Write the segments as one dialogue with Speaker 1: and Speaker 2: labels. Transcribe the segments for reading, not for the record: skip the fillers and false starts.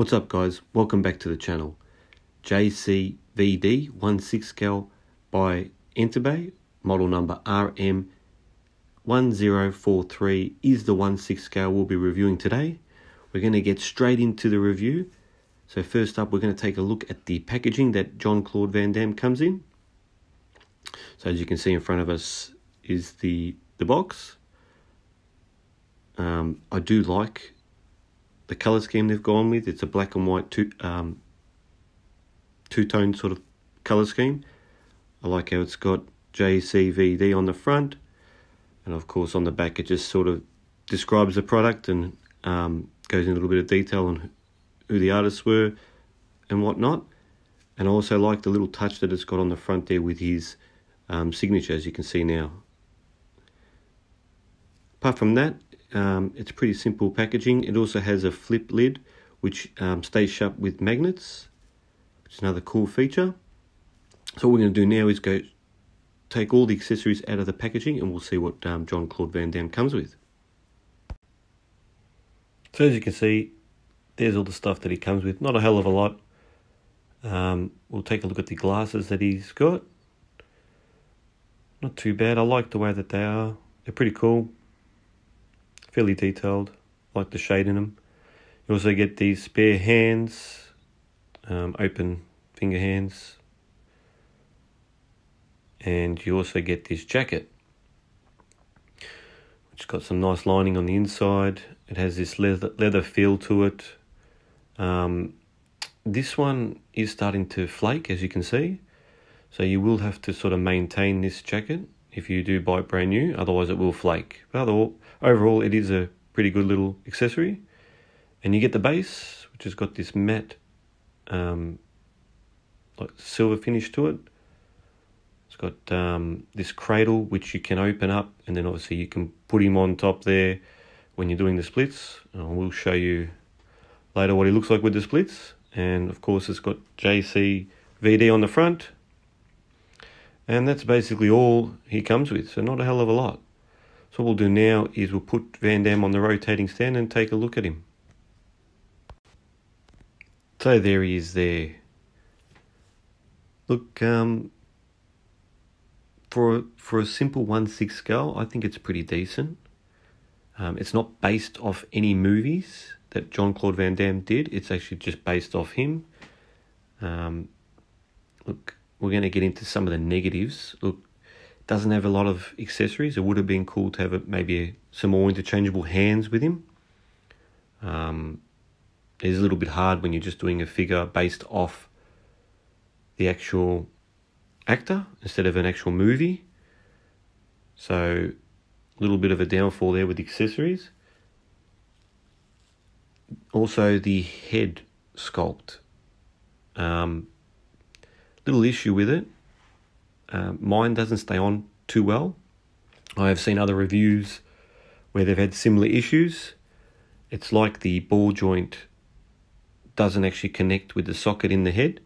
Speaker 1: What's up guys, welcome back to the channel. JCVD 1/6 scale by Enterbay, model number RM1043 is the 1/6 scale we'll be reviewing today. We're going to get straight into the review. So first up, we're going to take a look at the packaging that Jean-Claude Van Damme comes in. So as you can see in front of us is the box. I do like the color scheme they've gone with. It's a black and white two-tone sort of color scheme. I like how it's got JCVD on the front, and of course on the back it just sort of describes the product and goes in a little bit of detail on who the artists were and whatnot. And I also like the little touch that it's got on the front there with his signature, as you can see now. Apart from that, it's pretty simple packaging. It also has a flip lid which stays shut with magnets, which is another cool feature. So what we're going to do now is go take all the accessories out of the packaging and we'll see what Jean-Claude Van Damme comes with. So as you can see, there's all the stuff that he comes with. Not a hell of a lot. We'll take a look at the glasses that he's got. Not too bad. I like the way that they are. They're pretty cool. Fairly detailed. I like the shade in them. You also get these spare hands, open finger hands. And you also get this jacket, which got some nice lining on the inside. It has this leather feel to it. This one is starting to flake, as you can see. So you will have to sort of maintain this jacket if you do buy it brand new, otherwise it will flake. But overall, it is a pretty good little accessory. And you get the base, which has got this matte like silver finish to it. It's got this cradle which you can open up, and then obviously you can put him on top there when you're doing the splits. And we'll show you later what he looks like with the splits. And of course it's got JCVD on the front. And that's basically all he comes with, so not a hell of a lot. So what we'll do now is we'll put Van Damme on the rotating stand and take a look at him. So there he is there. Look, for a simple 1/6 scale, I think it's pretty decent. It's not based off any movies that Jean-Claude Van Damme did. It's actually just based off him. Look, we're going to get into some of the negatives. Look, it doesn't have a lot of accessories. It would have been cool to have maybe some more interchangeable hands with him. It's a little bit hard when you're just doing a figure based off the actual actor instead of an actual movie. So a little bit of a downfall there with the accessories. Also the head sculpt. Little issue with it. Mine doesn't stay on too well. I have seen other reviews where they've had similar issues. It's like the ball joint doesn't actually connect with the socket in the head,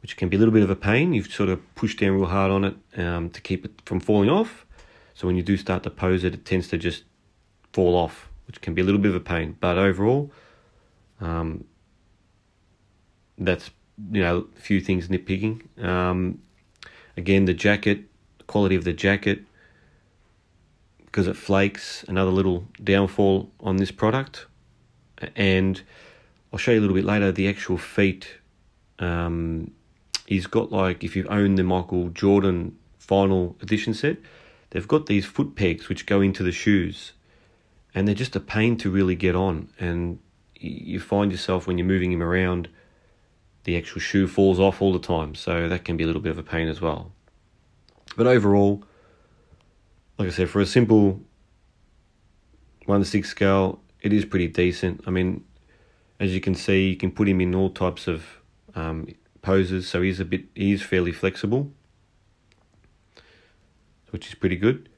Speaker 1: which can be a little bit of a pain. You've sort of pushed down real hard on it to keep it from falling off. So when you do start to pose it, it tends to just fall off, which can be a little bit of a pain. But overall, that's, a few things nitpicking. Again, the jacket, the quality of the jacket, because it flakes, another little downfall on this product. And I'll show you a little bit later, the actual feet. He's got, like, if you've owned the Michael Jordan final edition set, they've got these foot pegs which go into the shoes. And they're just a pain to really get on. And you find yourself when you're moving him around, the actual shoe falls off all the time, so that can be a little bit of a pain as well. But overall, like I said, for a simple 1/6 scale, it is pretty decent. I mean, as you can see, you can put him in all types of poses, so he's fairly flexible, which is pretty good.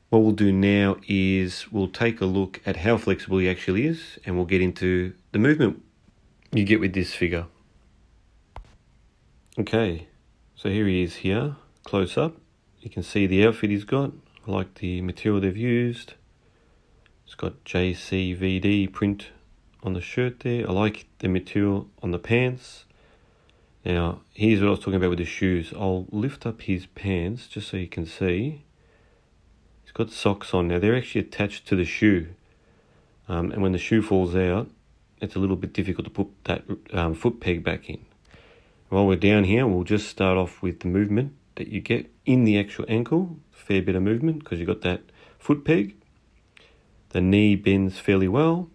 Speaker 1: What we'll do now is we'll take a look at how flexible he actually is, and we'll get into the movement you get with this figure. Okay, so here he is here, close up. You can see the outfit he's got. I like the material they've used. It's got JCVD print on the shirt there. I like the material on the pants. Now, here's what I was talking about with the shoes. I'll lift up his pants just so you can see. He's got socks on. Now, they're actually attached to the shoe. And when the shoe falls out, it's a little bit difficult to put that foot peg back in. While we're down here, we'll just start off with the movement that you get in the actual ankle. Fair bit of movement because you've got that foot peg. The knee bends fairly well.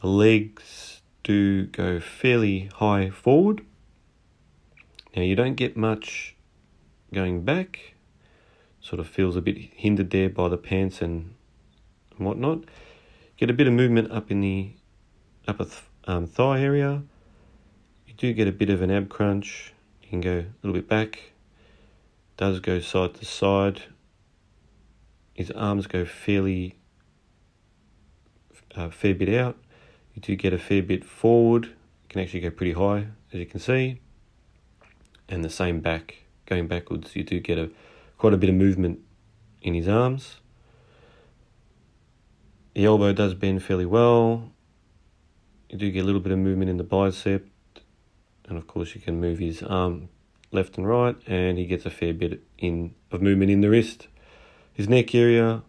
Speaker 1: The legs do go fairly high forward. Now you don't get much going back. Sort of feels a bit hindered there by the pants and whatnot. Get a bit of movement up in the upper thigh area. You do get a bit of an ab crunch. You can go a little bit back. Does go side to side. His arms go fair bit out. You do get a fair bit forward. You can actually go pretty high, as you can see. And the same back, going backwards. You do get quite a bit of movement in his arms. The elbow does bend fairly well. You do get a little bit of movement in the bicep. And of course you can move his arm left and right, and he gets a fair bit of movement in the wrist. His neck area,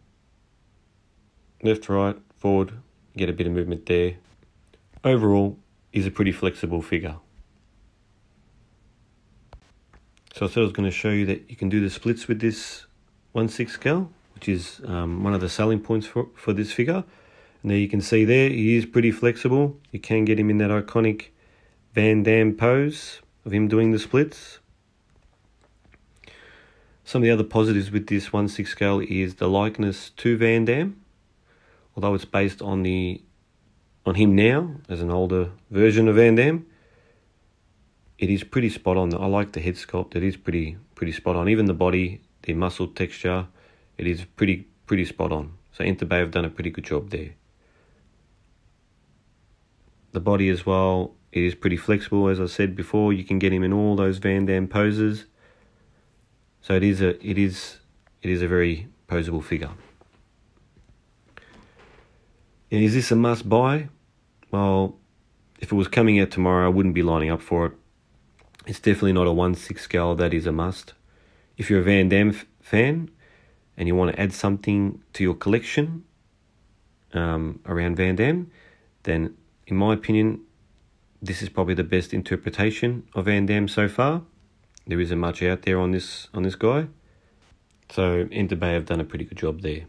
Speaker 1: left, right, forward, you get a bit of movement there. Overall, is a pretty flexible figure. So I said I was going to show you that you can do the splits with this 1/6 scale, which is one of the selling points for this figure. And there you can see there, he is pretty flexible. You can get him in that iconic Van Damme pose of him doing the splits. Some of the other positives with this 1/6 scale is the likeness to Van Damme. Although it's based on him now, as an older version of Van Damme, it is pretty spot on. I like the head sculpt. It is pretty spot on. Even the body, the muscle texture, it is pretty spot on. So Enterbay have done a pretty good job there. The body as well, it is pretty flexible. As I said before, you can get him in all those Van Damme poses. So it is a very posable figure. And is this a must buy? Well, if it was coming out tomorrow, I wouldn't be lining up for it. It's definitely not a 1/6 scale that is a must. If you're a Van Damme fan and you want to add something to your collection around Van Damme, then in my opinion, this is probably the best interpretation of Van Damme so far. There isn't much out there on this guy. So Enterbay have done a pretty good job there.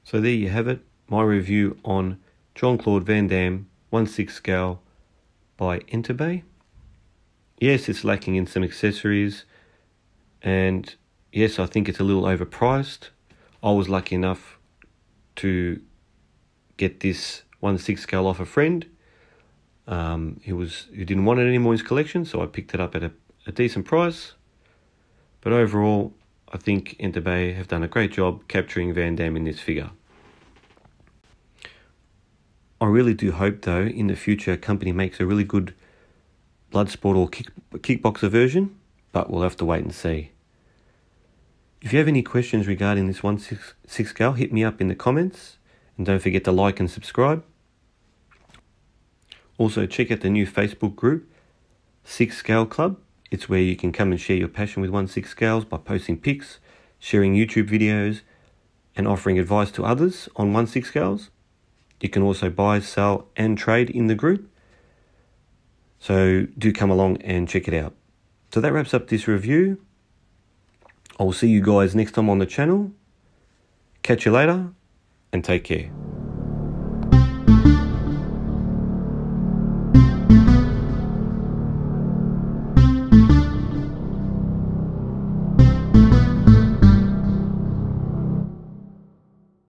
Speaker 1: So there you have it, my review on Jean-Claude Van Damme 1/6 scale by Enterbay. Yes, it's lacking in some accessories, and yes, I think it's a little overpriced. I was lucky enough to get this 1/6 scale off a friend who didn't want it anymore in his collection, so I picked it up at a decent price. But overall, I think Enterbay have done a great job capturing Van Damme in this figure. I really do hope, though, in the future a company makes a really good Bloodsport or kickboxer version, but we'll have to wait and see. If you have any questions regarding this 1/6 scale, hit me up in the comments, and don't forget to like and subscribe. Also, check out the new Facebook group, 6 Scale Club. It's where you can come and share your passion with 1/6 scales by posting pics, sharing YouTube videos, and offering advice to others on 1/6 scales. You can also buy, sell, and trade in the group. So do come along and check it out. So that wraps up this review. I will see you guys next time on the channel. Catch you later, and take care.